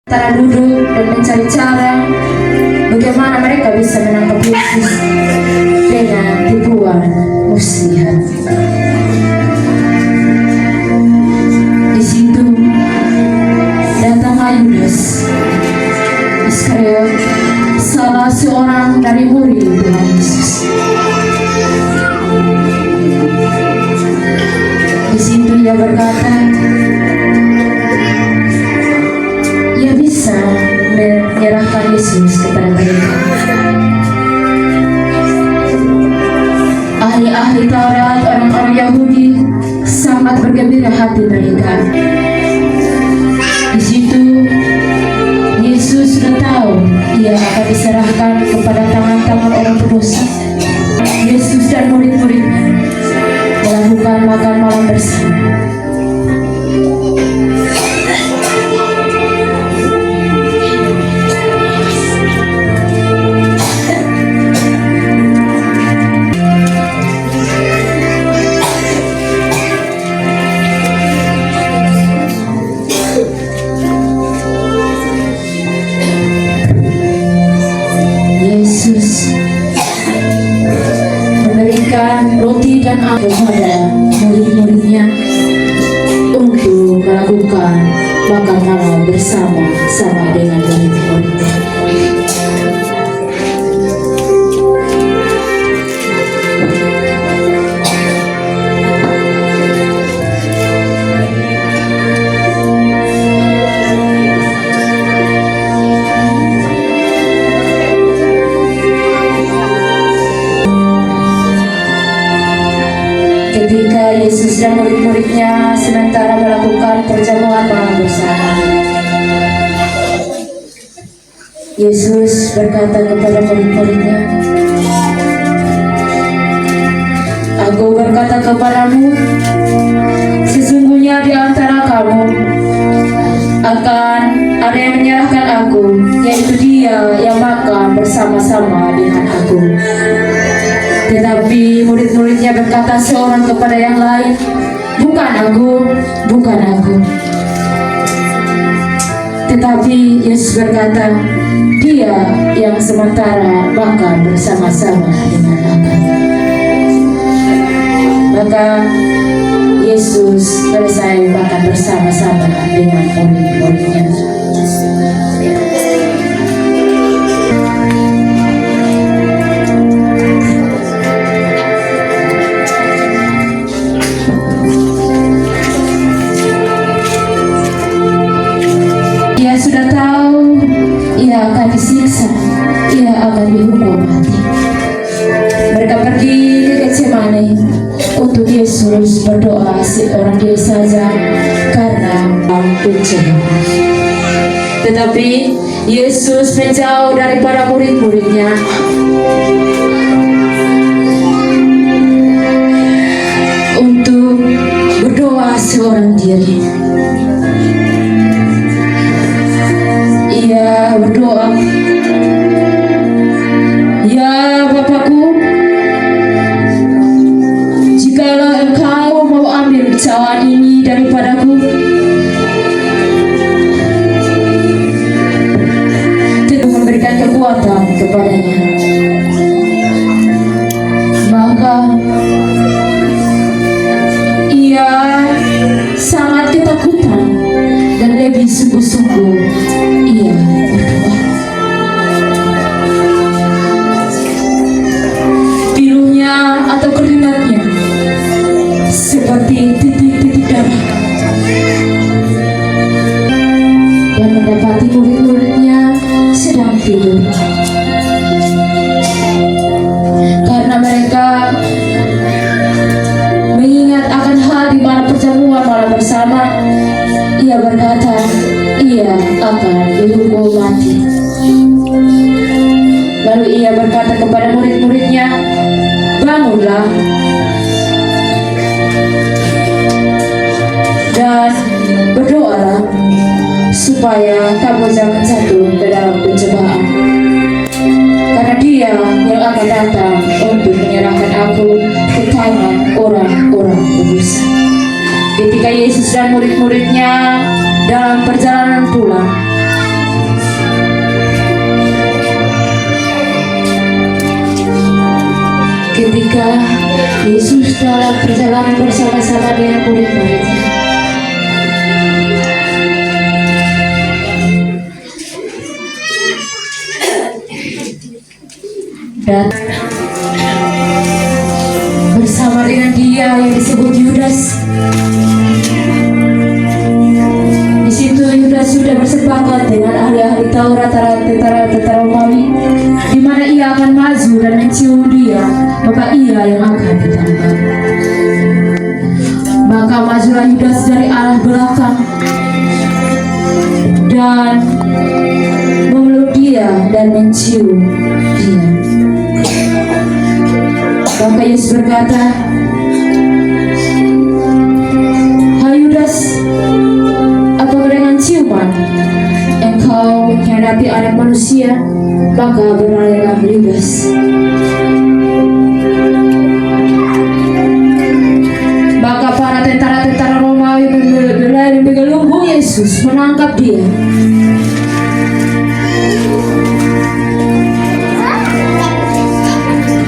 Antara duduk dan mencari cara bagaimana mereka bisa menangkap Yesus dengan tipuan muslihat. Di situ datanglah Yudas Iskariot, salah seorang dari murid Tuhan Yesus. Di situ ia berkata, ia bisa menyerahkan Yesus kepada mereka. Ahli-ahli Taurat, orang-orang Yahudi sangat bergembira hati mereka. Di situ Yesus sudah tahu ia akan diserahkan kepada tangan-tangan orang berdosa. Yesus dan murid-muridnya melakukan makan malam bersama. Yesus memberikan roti dan air kepada murid-muridnya untuk melakukan makan malam bersama-sama dengan murid-muridnya. Ketika Yesus dan murid-muridnya sementara melakukan perjamuan malam bersama, Yesus berkata kepada murid-muridnya, "Aku berkata kepadamu, sesungguhnya di antara kamu akan ada yang menyerahkan aku, yaitu dia yang makan bersama-sama dengan aku." Tetapi murid-muridnya berkata seorang kepada yang lain, bukan aku. Tetapi Yesus berkata, dia yang sementara makan bersama-sama dengan aku. Maka Yesus selesai makan bersama-sama dengan murid-muridnya. Sudah tahu ia akan disiksa, ia akan dihukum mati. Mereka pergi ke Getsemani untuk Yesus berdoa seorang diri saja karena pencobaan. Tetapi Yesus menjauh daripada murid-muridnya. Untuk berdoa seorang diri. Ia berdoa, "Ya Bapakku, jikalau Engkau mau ambil cawan ini daripadaku, Tuhan memberikan kekuatan kepadanya." Maka ia sangat ketakutan dan lebih sungguh-sungguh ia berdoa. Piluhnya atau keringatnya seperti titik-titik darah, dan mendapati murid-muridnya sedang tidur. Karena mereka mengingat akan hal di mana perjamuan malam bersama, ia berkata, ia akan dihukum mati. Lalu ia berkata kepada murid-muridnya, "Bangunlah dan berdoalah supaya kamu jangan jatuh ke dalam pencobaan. Karena dia yang akan datang untuk menyerahkan aku ke tangan orang-orang berdosa." Ketika Yesus dan murid-muridnya dalam perjalanan pulang, kulit mayatnya. Dan bersama dengan dia yang disebut Yudas, di situ Yudas sudah bersepakat dengan ahli-ahli Taurat tentara Romawi, di mana ia akan maju dan mencium dia, maka ia yang akan ditangkap. Maka majulah Yudas dari arah belakang dan memeluk dia dan mencium dia. Maka Yesus berkata, "Hai Yudas, apakah dengan ciuman engkau mengkhianati anak manusia?" Maka berlarilah Yudas. Maka para tentara-tentara Romawi berlari menggelunggung Yesus, menangkap dia.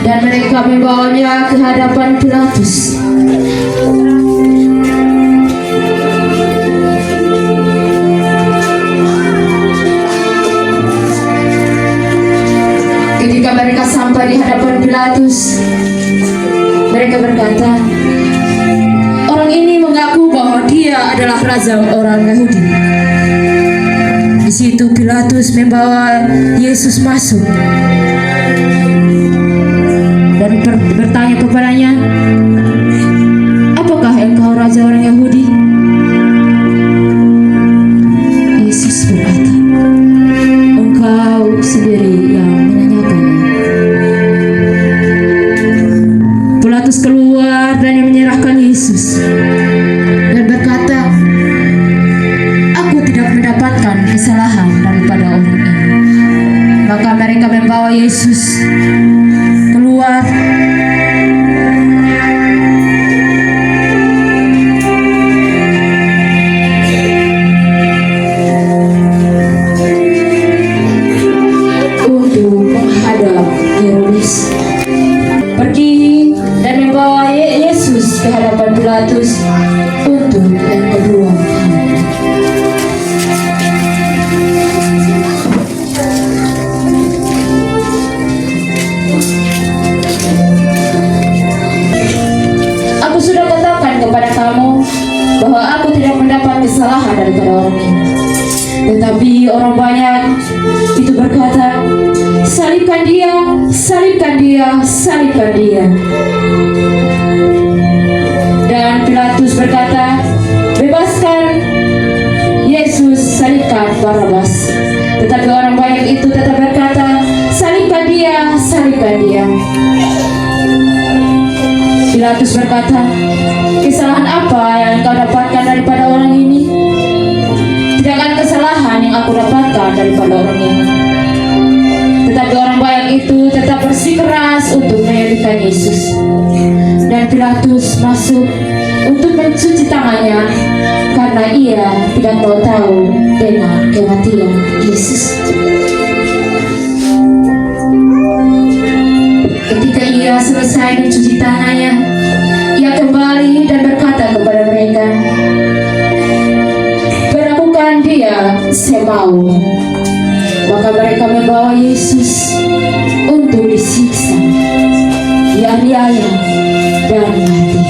Dan mereka membawanya ke hadapan Pilatus. Ketika mereka sampai di hadapan Pilatus, mereka berkata, "Orang ini mengaku bahwa dia adalah raja orang Yahudi." Di situ Pilatus membawa Yesus masuk dan bertanya kepadanya, "Apakah engkau raja orang Yahudi?" Yesus berkata, "Engkau sendiri yang menanyakannya." Pilatus keluar dan menyerahkan Yesus dan berkata, "Aku tidak mendapatkan kesalahan daripada orang ini." Maka mereka membawa Yesus keluar untuk menghadap Herodes. Pergi dan membawa Yesus ke hadapan Pilatus untuk yang kedua kali. Aku sudah katakan kepada kamu bahwa aku tidak mendapat kesalahan daripada orang ini. Tetapi orang banyak itu berkata, "Salibkan dia, salibkan dia, salibkan dia." Dan Pilatus berkata, "Bebaskan Yesus, salibkan Barabas." Tetapi orang banyak itu tetap berkata, "Salibkan dia, salibkan dia." Pilatus berkata, "Kesalahan apa yang engkau dapatkan daripada orang ini? Tidak akan kesalahan yang aku dapatkan daripada orang ini." Tetapi orang banyak itu tetap bersikeras untuk menyalibkan Yesus. Dan Pilatus masuk untuk mencuci tangannya karena ia tidak mau tahu dengan kematian Yesus. Ketika ia selesai mencuci tangannya, ia kembali dan berkata kepada mereka, "Perlakukan dia semau." Maka mereka membawa Yesus untuk disiksa, dianiaya, dan mati.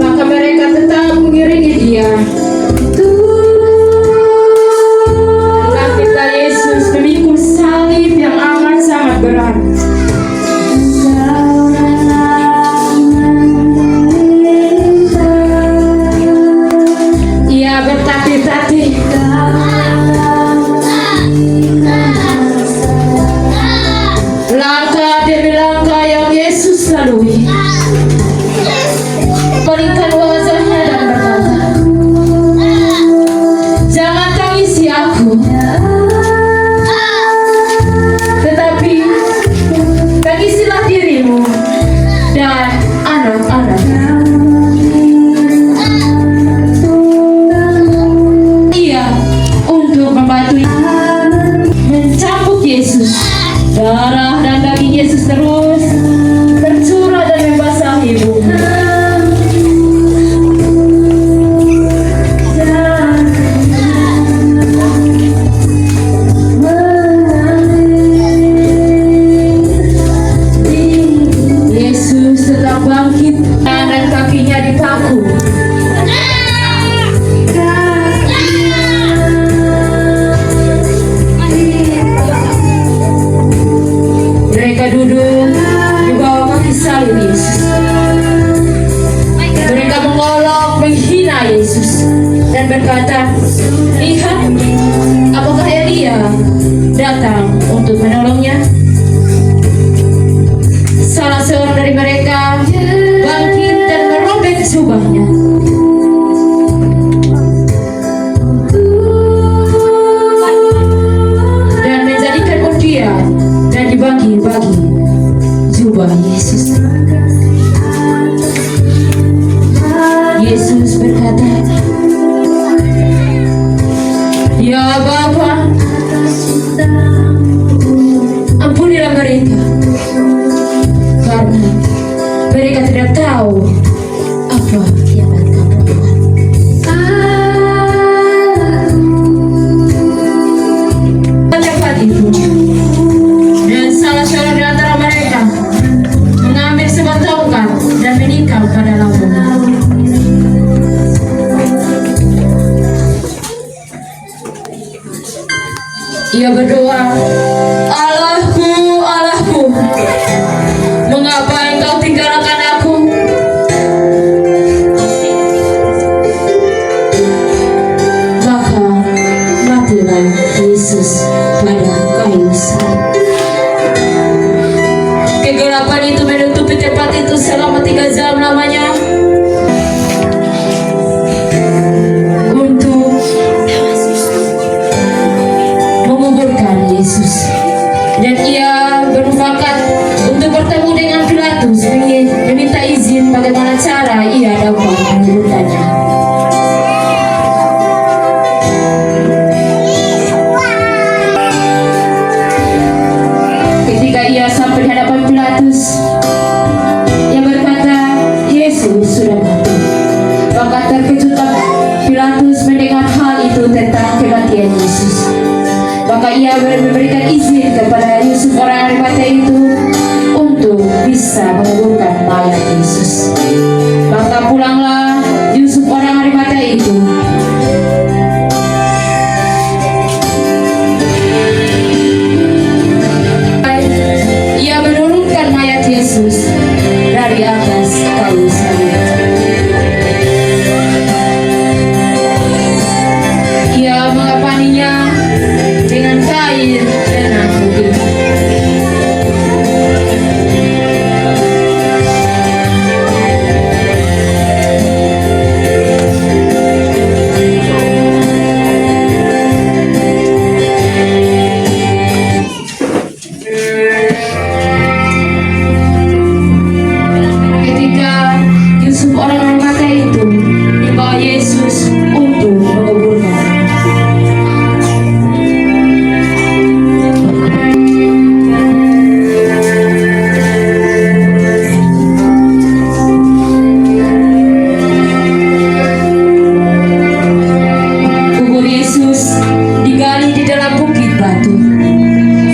Maka mereka tetap mengiringi dia. Tuhan lalui. Palingkan wajahnya dan berkata, jangan tangisi aku, tetapi tangisilah dirimu dan anak-anak. Ia untuk membantu mencambuk Yesus. Darah dan daging Yesus terus tercurah dan membasahi bumi. Yesus tetap bangkit dan kakinya dipaku. Mereka duduk di bawah kaki salib Yesus. Mereka mengolok, menghina Yesus dan berkata, lihat, apakah Elia datang untuk menolongnya? Salah seorang dari mereka bangkit dan merobek jubahnya. Dan menjadikan undian dan dibagi-bagi jubah Yesus. Yesus berkata, ya Bapa, ampunilah mereka, karena mereka tidak tahu apa yang mereka perbuat. Cepat itu, dan salah seorang di antara mereka mengambil sebuah tongkat dan menikam pada lambungnya. Ia berdoa, Allahku, Allahku, mengapa engkau tinggalkan aku? Maka matilah Yesus pada kayu salib. Kegelapan itu menutupi tempat itu selama 3 jam lamanya untuk menguburkan Yesus. Dan ia bermufakat untuk bertemu dengan Pilatus, meminta izin bagaimana cara ia dapat menguburkannya. Ketika ia sampai di hadapan Pilatus, ia berkata, Yesus sudah mati. Maka terkejutlah Pilatus mendengar hal itu tentang kematian Yesus. Maka ia memberikan izin kepada Yusuf orang Arimatea itu untuk bisa menguburkan mayat Yesus. Maka pulanglah Yusuf orang Arimatea itu. Ia menurunkan mayat Yesus dari atas kayu salib. Ia mengapaninya dengan kain benang putih. Ketika Yusuf orang Arimatea itu dibawa Yesus untuk menguburnya. Kubur Yesus digali di dalam bukit batu,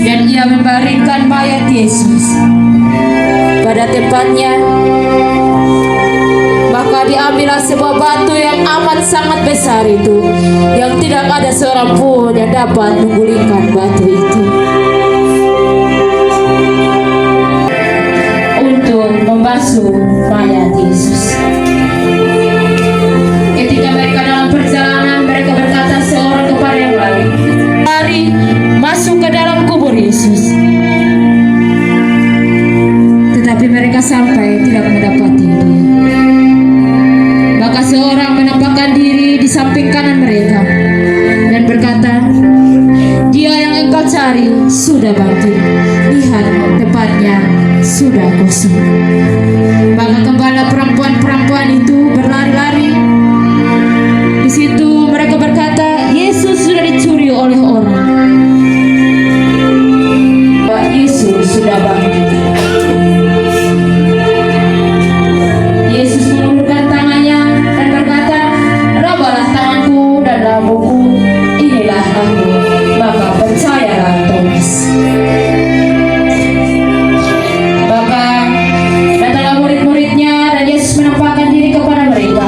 dan ia membaringkan mayat Yesus pada tempatnya. Maka diambillah sebuah batu yang amat sangat besar itu, yang tidak ada seorang pun yang dapat menggulingkan batu itu, untuk membasuh mayat Yesus. Ketika mereka dalam perjalanan, mereka berkata seorang kepada yang lain, mari masuk ke dalam kubur Yesus. Tetapi mereka sampai tempatnya sudah kosong. Maka kembali perempuan-perempuan itu berlari-lari. Di situ mereka berkata, Yesus sudah dicuri oleh orang. Pak Yesus sudah bangkit. Yesus mengulurkan tangannya dan berkata, "Rabalah tanganku dan lambungku, inilah aku." Maka percayalah Thomas. Maka datanglah murid-muridnya dan Yesus menampakkan diri kepada mereka.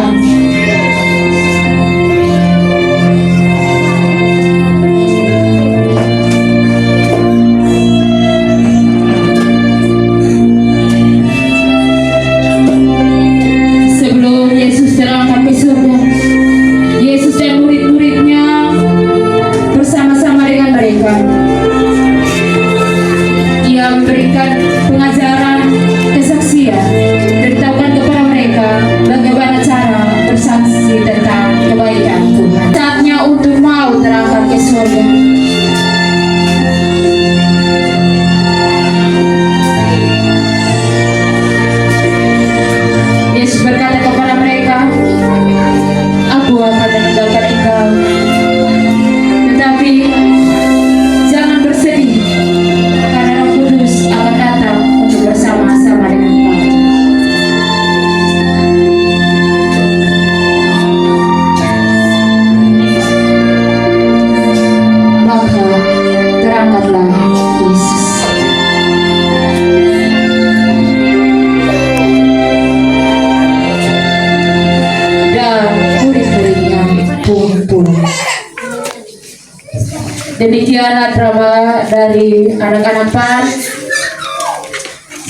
Sebelum Yesus terangkat ke surga, Yesus dan murid-muridnya bersama-sama dengan mereka. Ia memberikan pengajaran, kesaksian, beritahukan kepada mereka bagaimana cara bersaksi tentang kebaikan Tuhan. Saatnya untuk mau terangkat ke surga. Yesus berkata kepada mereka, "Aku akan meninggalkan engkau, tetapi jangan bersedih, karena Roh Kudus akan datang untuk bersama-sama dengan kamu." Maka terangkatlah Yesus. Dan murid-muridnya pun pulang. Demikianlah drama dari anak-anak PAN.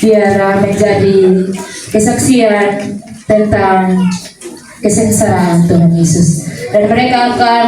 Biarlah menjadi kesaksian tentang kesengsaraan Tuhan Yesus, dan mereka akan